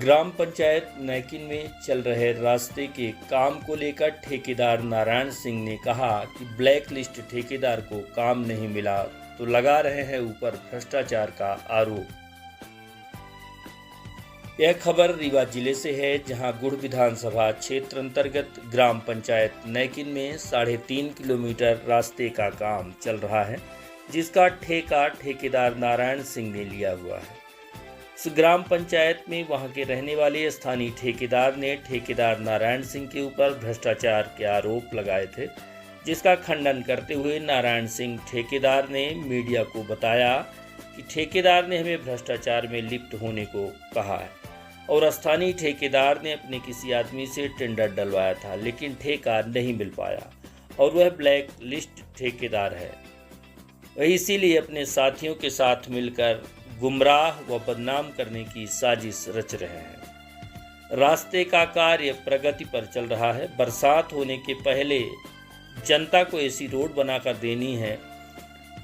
ग्राम पंचायत नैकिन में चल रहे रास्ते के काम को लेकर ठेकेदार नारायण सिंह ने कहा कि ब्लैक लिस्ट ठेकेदार को काम नहीं मिला तो लगा रहे हैं ऊपर भ्रष्टाचार का आरोप। यह खबर रीवा जिले से है, जहां गुड़ विधानसभा क्षेत्र अंतर्गत ग्राम पंचायत नैकिन में 3.5 किलोमीटर रास्ते का काम चल रहा है, जिसका ठेका ठेकेदार नारायण सिंह ने लिया हुआ है। इस ग्राम पंचायत में वहां के रहने वाले स्थानीय ठेकेदार ने ठेकेदार नारायण सिंह के ऊपर भ्रष्टाचार के आरोप लगाए थे, जिसका खंडन करते हुए नारायण सिंह ठेकेदार ने मीडिया को बताया कि ठेकेदार ने हमें भ्रष्टाचार में लिप्त होने को कहा है और स्थानीय ठेकेदार ने अपने किसी आदमी से टेंडर डलवाया था, लेकिन ठेका नहीं मिल पाया और वह ब्लैक लिस्ट ठेकेदार है। वह इसीलिए अपने साथियों के साथ मिलकर गुमराह व बदनाम करने की साजिश रच रहे हैं। रास्ते का कार्य प्रगति पर चल रहा है। बरसात होने के पहले जनता को ऐसी रोड बनाकर देनी है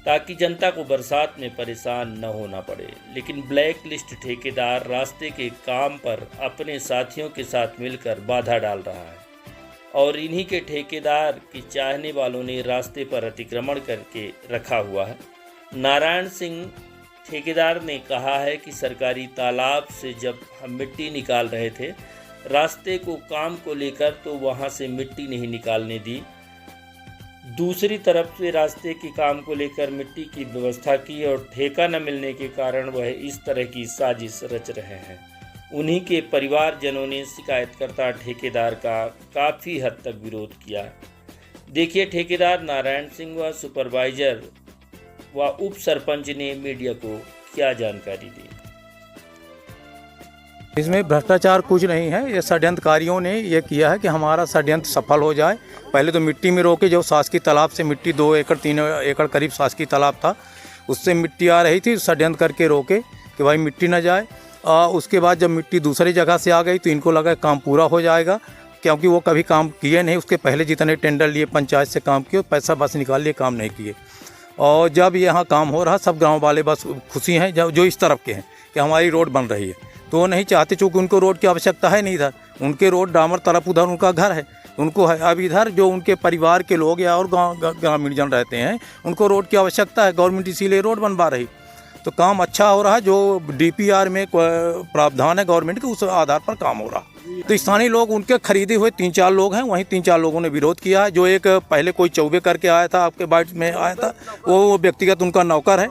ताकि जनता को बरसात में परेशान न होना पड़े, लेकिन ब्लैक लिस्ट ठेकेदार रास्ते के काम पर अपने साथियों के साथ मिलकर बाधा डाल रहा है और इन्हीं के ठेकेदार के चाहने वालों ने रास्ते पर अतिक्रमण करके रखा हुआ है। नारायण सिंह ठेकेदार ने कहा है कि सरकारी तालाब से जब हम मिट्टी निकाल रहे थे रास्ते को काम को लेकर, तो वहां से मिट्टी नहीं निकालने दी। दूसरी तरफ से रास्ते के काम को लेकर मिट्टी की व्यवस्था की और ठेका न मिलने के कारण वह इस तरह की साजिश रच रहे हैं। उन्हीं के परिवारजनों ने शिकायतकर्ता ठेकेदार का काफ़ी हद तक विरोध किया। देखिए ठेकेदार नारायण सिंह व सुपरवाइजर व उप सरपंच ने मीडिया को क्या जानकारी दी। इसमें भ्रष्टाचार कुछ नहीं है, ये षड्यंत्रकारियों ने ये किया है कि हमारा षड्यंत्र सफल हो जाए। पहले तो मिट्टी में रोके, जो शासकीय तालाब से मिट्टी 2 एकड़ 3 एकड़ करीब शासकीय तालाब था, उससे मिट्टी आ रही थी, षड्यंत्र करके रोके कि भाई मिट्टी ना जाए। उसके बाद जब मिट्टी दूसरी जगह से आ गई तो इनको लगा काम पूरा हो जाएगा, क्योंकि वो कभी काम किए नहीं। उसके पहले जितने टेंडर लिए पंचायत से काम किए, पैसा बस निकाल लिए, काम नहीं किए। और जब यहाँ काम हो रहा, सब गांव वाले बस खुशी हैं जो इस तरफ के हैं कि हमारी रोड बन रही है, तो वो नहीं चाहते, चूँकि उनको रोड की आवश्यकता है नहीं इधर। उनके रोड डामर तरफ उधर उनका घर है, उनको है। अब इधर जो उनके परिवार के लोग या और ग्रामीण जन रहते हैं, उनको रोड की आवश्यकता है, गवर्नमेंट इसीलिए रोड बनवा रही। तो काम अच्छा हो रहा है, जो DPR में प्रावधान है गवर्नमेंट के, उस आधार पर काम हो रहा। तो स्थानीय लोग उनके खरीदे हुए 3-4 लोग हैं, वहीं 3-4 लोगों ने विरोध किया है। जो एक पहले कोई चौबे करके आया था, आपके बाइट में आया था, वो व्यक्तिगत उनका नौकर है,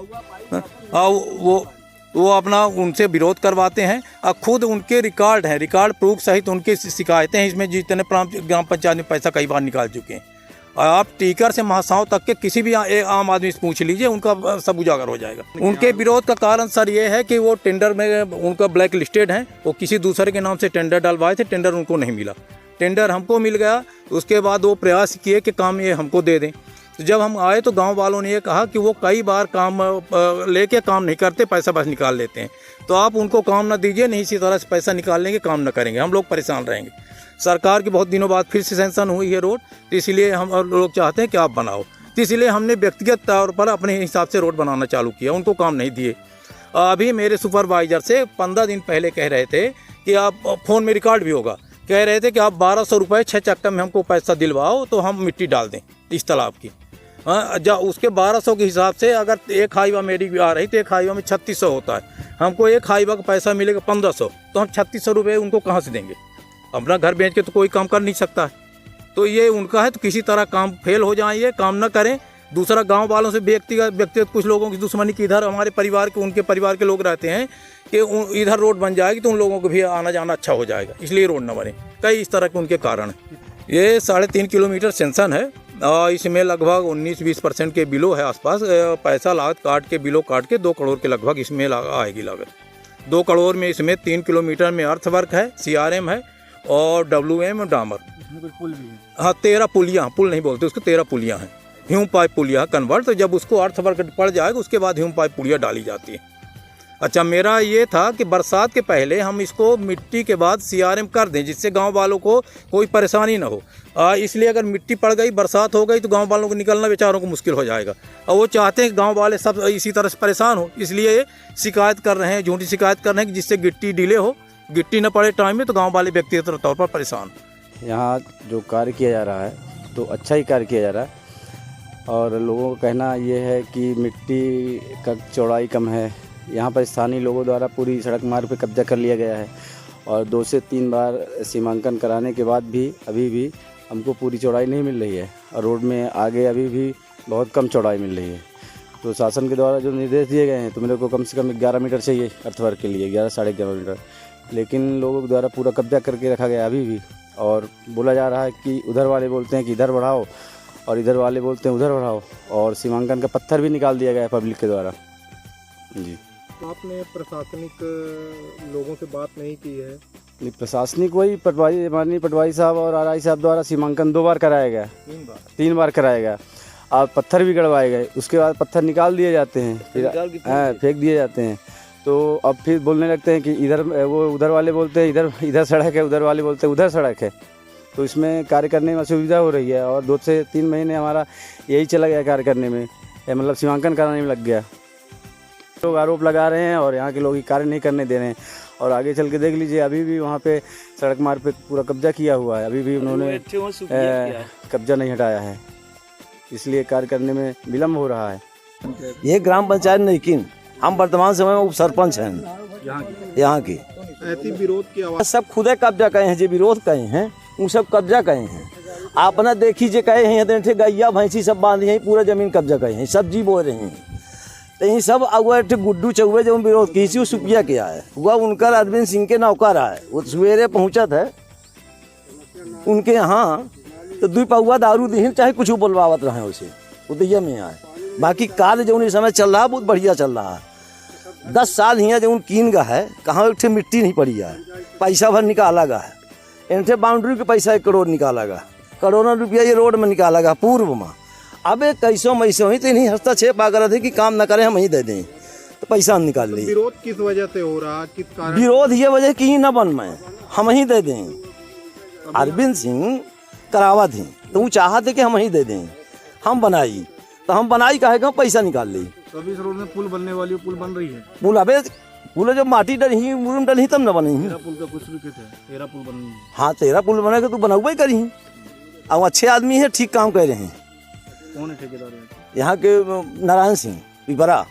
वो अपना उनसे विरोध करवाते हैं। और खुद उनके रिकॉर्ड हैं, रिकॉर्ड प्रूफ सहित उनकी शिकायतें हैं। इसमें जितने ग्राम पंचायत में पैसा कई बार निकाल चुके हैं। आप टीकर से महासाओं तक के किसी भी आम आदमी से पूछ लीजिए, उनका सब उजागर हो जाएगा। उनके विरोध का कारण सर ये है कि वो टेंडर में उनका ब्लैक लिस्टेड है, वो किसी दूसरे के नाम से टेंडर डलवाए थे, टेंडर उनको नहीं मिला। टेंडर हमको मिल गया, उसके बाद वो प्रयास किए कि काम ये हमको दे दें। तो जब हम आए तो गांव वालों ने ये कहा कि वो कई बार काम लेके काम नहीं करते, पैसा बस निकाल लेते हैं। तो आप उनको काम न दीजिए, नहीं इसी तरह से पैसा निकाल लेंगे, काम न करेंगे, हम लोग परेशान रहेंगे। सरकार की बहुत दिनों बाद फिर से सैंक्शन हुई है रोड, तो इसलिए हम लोग चाहते हैं कि आप बनाओ। तो इसलिए हमने व्यक्तिगत तौर पर अपने हिसाब से रोड बनाना चालू किया, उनको काम नहीं दिए। अभी मेरे सुपरवाइजर से 15 दिन पहले कह रहे थे कि आप, फ़ोन में रिकॉर्ड भी होगा, कह रहे थे कि आप 1200 रुपये 6 चक्कर में हमको पैसा दिलवाओ तो हम मिट्टी डाल दें इस तालाब की। जब उसके 1200 के हिसाब से अगर एक हाईवा मेरी आ रही तो एक हाईवा में 3600 होता है, हमको एक हाईवा का पैसा मिलेगा 1500, तो हम 3600 रुपये उनको कहाँ से देंगे? अपना घर बेच के तो कोई काम कर नहीं सकता है। तो ये उनका है, तो किसी तरह काम फेल हो जाए, ये काम न करें। दूसरा गांव वालों से व्यक्तिगत कुछ लोगों की दुश्मनी की, इधर हमारे परिवार के, उनके परिवार के लोग रहते हैं कि इधर रोड बन जाएगी तो उन लोगों को भी आना जाना अच्छा हो जाएगा, इसलिए रोड न बने। कई इस तरह के उनके कारण हैं। ये 3.5 किलोमीटर सेंक्शन है और इसमें लगभग 19-20% के बिलो है आसपास। पैसा लागत काट के, बिलो काट के 2 करोड़ के लगभग इसमें आएगी लागत। 2 करोड़ में इसमें 3 किलोमीटर में अर्थवर्क है, CRM है और WM डामर। पुल भी है। हाँ, 13 पुलियाँ, पुल नहीं बोलते उसको, 13 पुलियाँ हैं, ह्यूम पाइप पुलिया कन्वर्ट। तो जब उसको अर्थवर्क पड़ जाएगा उसके बाद ह्यूम पाइप पुलिया डाली जाती है। अच्छा, मेरा ये था कि बरसात के पहले हम इसको मिट्टी के बाद CRM कर दें, जिससे गांव वालों को कोई परेशानी ना हो। इसलिए अगर मिट्टी पड़ गई, बरसात हो गई तो गांव वालों को निकलना बेचारों को मुश्किल हो जाएगा। और वो चाहते हैं कि गांव वाले सब इसी तरह से परेशान हो, इसलिए शिकायत कर रहे हैं, झूठी शिकायत कर रहे हैं कि जिससे गिट्टी डिले हो गिट्टी न पड़े टाइम में तो गांव वाले व्यक्तिगत तौर पर परेशान। यहाँ जो कार्य किया जा रहा है तो अच्छा ही कार्य किया जा रहा है, और लोगों का कहना ये है कि मिट्टी का चौड़ाई कम है। यहाँ पर स्थानीय लोगों द्वारा पूरी सड़क मार्ग पर कब्जा कर लिया गया है, और 2 से 3 बार सीमांकन कराने के बाद भी अभी भी हमको पूरी चौड़ाई नहीं मिल रही है, और रोड में आगे अभी भी बहुत कम चौड़ाई मिल रही है। तो शासन के द्वारा जो निर्देश दिए गए हैं तो मेरे को कम से कम 11 मीटर चाहिए अर्थवर्क के लिए, 11 साढ़े 11 मीटर, लेकिन लोगों के द्वारा पूरा कब्जा करके रखा गया अभी भी। और बोला जा रहा है कि उधर वाले बोलते हैं कि इधर बढ़ाओ, और इधर वाले बोलते हैं उधर बढ़ाओ, और सीमांकन का पत्थर भी निकाल दिया गया है पब्लिक के द्वारा जी। आपने प्रशासनिक लोगों से बात नहीं की है? नहीं, प्रशासनिक वही पटवारी, माननीय पटवारी साहब और आरआई साहब द्वारा सीमांकन 2 बार कराया गया, 3 बार कराया गया, और पत्थर भी गड़वाए गए। उसके बाद पत्थर निकाल दिए जाते हैं, फिर फेंक दिए जाते हैं। तो अब फिर बोलने लगते हैं कि इधर, वो उधर वाले बोलते हैं इधर सड़क है, उधर वाले बोलते हैं उधर सड़क है। तो इसमें कार्य करने में असुविधा हो रही है, और 2 से 3 महीने हमारा यही चला गया कार्य करने में, मतलब सीमांकन कराने में लग गया। लोग आरोप लगा रहे हैं और यहाँ के लोग कार्य नहीं करने दे रहे हैं, और आगे चल के देख लीजिए अभी भी वहाँ पे सड़क मार्ग पे पूरा कब्जा किया हुआ है, अभी भी उन्होंने कब्जा नहीं हटाया है, इसलिए कार्य करने में विलम्ब हो रहा है। ये ग्राम पंचायत नैकिन, हम वर्तमान समय में उप सरपंच हैं यहाँ की। ऐसी विरोध की आवाज सब खुदे कब्जा कहे हैं, जो विरोध कहे हैं वो सब कब्जा कहे हैं। अपना देखी जे कहे हैं गैया भैंसी सब बांधी हैं, पूरा जमीन कब्जा कहे हैं, सब्जी बो रहे हैं। तो ये सब अगुआ गुड्डू चौबे जो विरोध की वो सुपिया किया है, वह उनका अरविंद सिंह के नौकर है, वो सवेरे पहुँचा था उनके यहाँ, तो 2 पौवा दारू दी, चाहे कुछ बोलवावत रहे उसे उदय में आए। बाकी कार्य जो इस समय चल रहा है बहुत बढ़िया चल रहा है। 10 साल यहाँ जो कीन गा है, कहाँ एक मिट्टी नहीं पड़ी है, पैसा भर निकाला गा है, इनसे बाउंड्री के पैसा 1 करोड़ निकाला गा, करोड़ों रुपया ये रोड में निकाला गा पूर्व में। अब एक कैसों मैसों ही तो नहीं हस्तक्षेप आ थे कि काम न करें हम ही दे दें, तो पैसा हम निकाल लिए। विरोध किस वजह से हो रहा, किस कारण? विरोध ये वजह कि न बन में हम ही दे दें। अरविंद सिंह करावत हैं तो वो चाहते कि हम ही दे दें, हम बनाई तो हम बनाई कहे कि पैसा निकाल ली। अभी इस रोड में पुल बनने वाली, पुल बन रही है। पुल अबे पुल जब माटी डली मुरम डली तब न बनी। पुल का कुछ भी कहते हैं, 13 पुल बन। हाँ 13 पुल बनेगा तो बनाऊबा ही करी। अब अच्छे आदमी है, ठीक काम कर रहे हैं। कौन है ठेकेदार? यहाँ के नारायण सिंह पिपरा।